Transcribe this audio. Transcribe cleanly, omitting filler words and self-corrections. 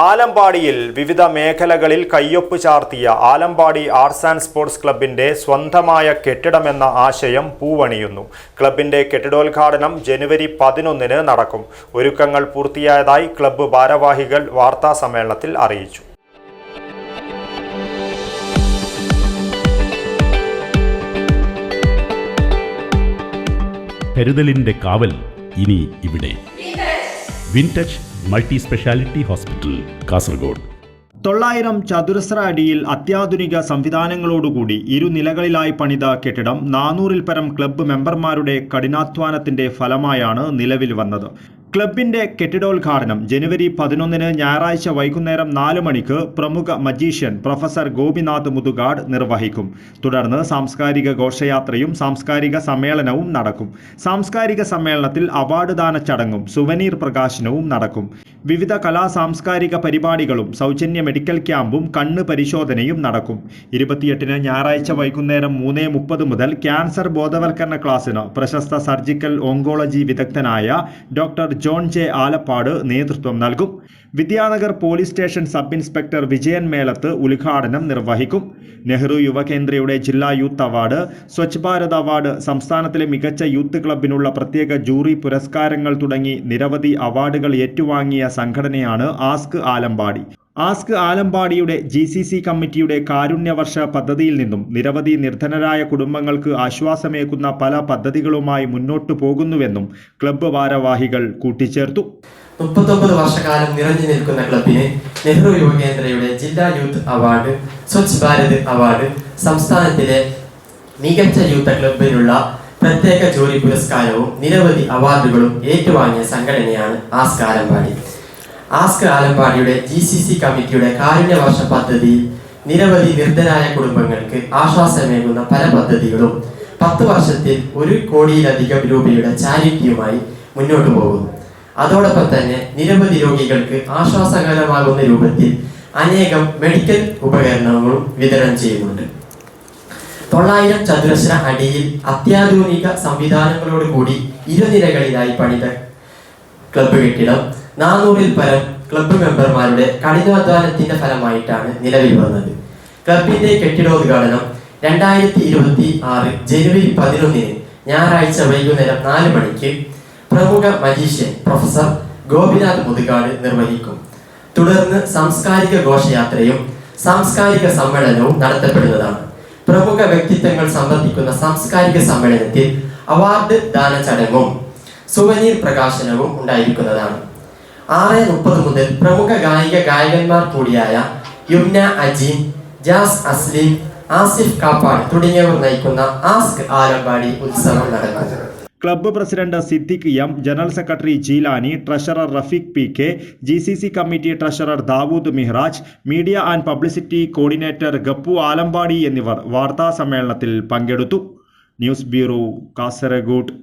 ആലമ്പാടിയിൽ വിവിധ മേഖലകളിൽ കയ്യൊപ്പ് ചാർത്തിയ ആലമ്പാടി ആർട്സ് ആൻഡ് സ്പോർട്സ് ക്ലബിന്റെ സ്വന്തമായ കെട്ടിടമെന്ന ആശയം പൂവണിയുന്നു. ക്ലബിന്റെ കെട്ടിടോദ്ഘാടനം ജനുവരി 11-ന് നടക്കും. ഒരുക്കങ്ങൾ പൂർത്തിയായതായി ക്ലബ്ബ് ഭാരവാഹികൾ വാർത്താസമ്മേളനത്തിൽ അറിയിച്ചു. കരുതലിന്റെ കാവൽ ഇനി ഇവിടെ. വിൻടച്ച് മൾട്ടി സ്പെഷ്യാലിറ്റി ഹോസ്പിറ്റൽ, കാസർഗോഡ്. 900 ചതുരശ്ര അടിയിൽ അത്യാധുനിക സംവിധാനങ്ങളോടുകൂടി ഇരുനിലകളിലായി പണിത കെട്ടിടം 400-ൽ പരം ക്ലബ്ബ് മെമ്പർമാരുടെ കഠിനാധ്വാനത്തിന്റെ ഫലമായാണ് നിലവിൽ വന്നത്. ക്ലബിന്റെ കെട്ടിടോദ്ഘാടനം ജനുവരി 11-ന് ഞായറാഴ്ച വൈകുന്നേരം 4 മണിക്ക് പ്രമുഖ മജീഷ്യൻ പ്രൊഫസർ ഗോപിനാഥ് മുതുകാട് നിർവഹിക്കും. തുടർന്ന് സാംസ്കാരിക ഘോഷയാത്രയും സാംസ്കാരിക സമ്മേളനവും നടക്കും. സാംസ്കാരിക സമ്മേളനത്തിൽ അവാർഡ് ദാന ചടങ്ങും സുവനീർ പ്രകാശനവും നടക്കും. വിവിധ സാംസ്കാരിക പരിപാടികളും സൗജന്യ മെഡിക്കൽ ക്യാമ്പും കണ്ണ് പരിശോധനയും നടക്കും. 28-ന് ഞായറാഴ്ച വൈകുന്നേരം 3:30 മുതൽ ക്യാൻസർ ബോധവൽക്കരണ ക്ലാസ്സിന് പ്രശസ്ത സർജിക്കൽ ഓങ്കോളജി വിദഗ്ധനായ ഡോക്ടർ ജോൺ ജെ ആലപ്പാട് നേതൃത്വം നൽകും. Vidyanagar police station sub inspector Vijayan Melath ഉദ്ഘാടനം നിർവഹിക്കും. നെഹ്റു യുവകേന്ദ്രയുടെ ജില്ലാ youth award, Swachh Bharat award, സംസ്ഥാനത്തിലെ മികച്ച യൂത്ത് ക്ലബിനുള്ള പ്രത്യേക ജൂറി പുരസ്കാരങ്ങൾ തുടങ്ങി നിരവധി അവാർഡുകൾ ഏറ്റുവാങ്ങിയ സംഘടനയാണ് ആസ്ക് ആലമ്പാടി. ആസ്ക് ആലമ്പാടിയുടെ GCC കമ്മിറ്റിയുടെ കാരുണ്യവർഷ പദ്ധതിയിൽ നിന്നും നിരവധി നിർധനരായ കുടുംബങ്ങൾക്ക് ആശ്വാസമേകുന്ന പല പദ്ധതികളുമായി മുന്നോട്ടു പോകുന്നുവെന്നും ക്ലബ്ബ് ഭാരവാഹികൾ കൂട്ടിച്ചേർത്തു. 39 വർഷക്കാലം നിറഞ്ഞു നിൽക്കുന്ന ക്ലബിന് നെഹ്റു യുവകേന്ദ്രയുടെ ജില്ലാ youth award, Swachh Bharat award, സംസ്ഥാനത്തിലെ മികച്ച യൂത്ത് ക്ലബിനുള്ള പ്രത്യേക ജൂറി പുരസ്കാരവും നിരവധി അവാർഡുകളും ഏറ്റുവാങ്ങിയ സംഘടനയാണ് ആസ്ക് ആലമ്പാടി. ആസ്ക് ആലമ്പാടിയുടെ GCC കമ്മിറ്റിയുടെ കാരുണ്യവർഷ പദ്ധതിയിൽ നിരവധി നിർധരായ കുടുംബങ്ങൾക്ക് ആശ്വാസമേകുന്ന പല പദ്ധതികളും 10 വർഷത്തിൽ 1 കോടിയിലധികം രൂപയുടെ ചാരിറ്റിയുമായി മുന്നോട്ടു പോകുന്നു. അതോടൊപ്പം തന്നെ നിരവധി രോഗികൾക്ക് ആശ്വാസകരമാകുന്ന രൂപത്തിൽ അനേകം മെഡിക്കൽ ഉപകരണങ്ങളും വിതരണം ചെയ്യുന്നുണ്ട്. 900 ചതുരശ്ര അടിയിൽ അത്യാധുനിക സംവിധാനങ്ങളോടുകൂടി ഇരുനിലകളിലായി പണിത ക്ലബ്ബ് കെട്ടിടം 400-ൽ പരം ക്ലബ്ബ് മെമ്പർമാരുടെ കഠിനാധ്വാനത്തിന്റെ ഫലമായിട്ടാണ് നിലവിൽ വന്നത്. ക്ലബിന്റെ കെട്ടിടോദ്ഘാടനം 2026 ജനുവരി 11-ന് ഞായറാഴ്ച വൈകുന്നേരം 4 മണിക്ക് പ്രമുഖ മജീഷ്യൻ പ്രൊഫസർ ഗോപിനാഥ് മുതുകാട് നിർവഹിക്കും. തുടർന്ന് സാംസ്കാരിക ഘോഷയാത്രയും സാംസ്കാരിക സമ്മേളനവും നടത്തപ്പെടുന്നതാണ്. പ്രമുഖ വ്യക്തിത്വങ്ങൾ സംബന്ധിക്കുന്ന സാംസ്കാരിക സമ്മേളനത്തിൽ അവാർഡ് ദാന ചടങ്ങും സുവനീർ പ്രകാശനവും ഉണ്ടായിരിക്കുന്നതാണ്. 6:30 മുതൽ പ്രമുഖ ഗായകന്മാർ കൂടിയായ യുംന അജീം, ജാസ് അസ്ലീം, ആസിഫ് കാപ്പാട് തുടങ്ങിയവർ നയിക്കുന്ന ആസ്ക് ആലമ്പാടി ഉത്സവം നടക്കും. Club president Siddique M, general secretary Jeelani, treasurer Rafeeq PK, GCC committee treasurer Dawood Mihraj, media and publicity coordinator Gappu Alampady എന്നിവർ വാർത്താ സമ്മേളനത്തിൽ പങ്കെടുത്തു. News bureau, Kasaragod.